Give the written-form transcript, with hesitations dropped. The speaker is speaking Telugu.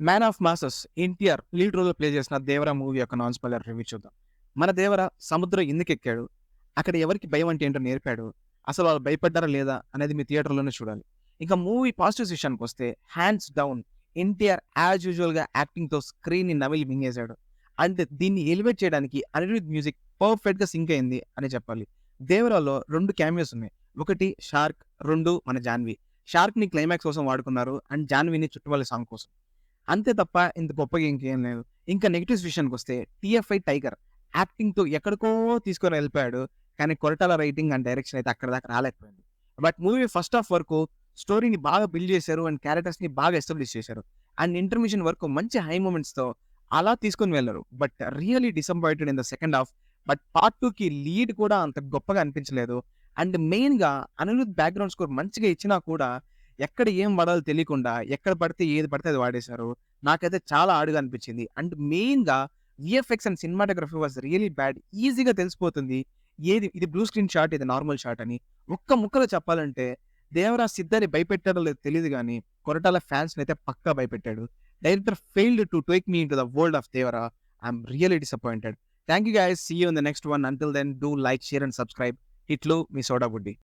Man of masses NTR lead role play చేసిన దేవరా మూవీ యొక్క నాన్ స్పాయిలర్ రివ్యూ చూద్దాం. మన దేవర సముద్రం ఎందుకెక్కాడు, అక్కడ ఎవరికి భయం అంటే ఏంటో నేర్పాడు, అసలు వాళ్ళు భయపడ్డారా లేదా అనేది మీ థియేటర్లోనే చూడాలి. ఇంకా మూవీ పాజిటివ్స్ విషయానికి వస్తే హ్యాండ్స్ డౌన్ ఎన్టీఆర్ యాజ్ యూజువల్గా యాక్టింగ్తో స్క్రీన్ని నమిలి మింగేశాడు. అండ్ దీన్ని ఎలివేట్ చేయడానికి అనిరుద్ మ్యూజిక్ పర్ఫెక్ట్గా సింక్ అయింది అని చెప్పాలి. దేవరాలో 2 క్యామియోస్ ఉన్నాయి. ఒకటి షార్క్, 2 మన జాన్వి. షార్క్ని క్లైమాక్స్ కోసం వాడుకున్నారు అండ్ జాన్వీని చుట్టుపల్లి సాంగ్ కోసం. అంతే తప్ప ఇంత గొప్పగా ఇంకేం లేదు. ఇంకా నెగెటివ్స్ విషయానికొస్తే 'టీఎఫ్ఐ టైగర్' యాక్టింగ్‌తో ఎక్కడికో తీసుకొని వెళ్ళిపోయాడు. కానీ కొరటాల రైటింగ్ అండ్ డైరెక్షన్ అయితే అక్కడి దాకా రాలేకపోయింది. బట్ మూవీ ఫస్ట్ హాఫ్ వరకు స్టోరీని బాగా బిల్డ్ చేశారు అండ్ క్యారెక్టర్స్‌ని బాగా ఎస్టాబ్లిష్ చేశారు. అండ్ ఇంటర్మిషన్ వరకు మంచి హై మూమెంట్స్‌తో అలా తీసుకొని వెళ్లారు. But really disappointed in the second half. But part 2కి లీడ్ కూడా అంత గొప్పగా అనిపించలేదు. అండ్ మెయిన్‌గా అనిరుద్ బ్యాక్‌గ్రౌండ్ స్కోర్ మంచిగా ఇచ్చినా కూడా ఎక్కడ ఏం వాడాలో తెలియకుండా ఎక్కడ పడితే ఏది పడితే అది వాడేశారు. నాకైతే చాలా ఆడ్‌గా అనిపించింది. అండ్ మెయిన్‌గా VFX and cinematography was really bad. ఈజీగా తెలిసిపోతుంది. ఇది బ్లూ స్క్రీన్ షాట్, ఇది నార్మల్ షాట్ అని. ఒక్క ముక్కలో చెప్పాలంటే 'దేవరా' సిద్ధాన్ని భయపెట్టాడో లేదో తెలీదు గానీ, కొరటాల ఫ్యాన్స్‌నైతే పక్కా భయపెట్టాడు. Director failed to take me into the world of 'Devara'. I'm really disappointed. Thank you guys. See you in the next one. Until then do like, share and subscribe. ఇట్లు మీ సోడా బుడ్డి.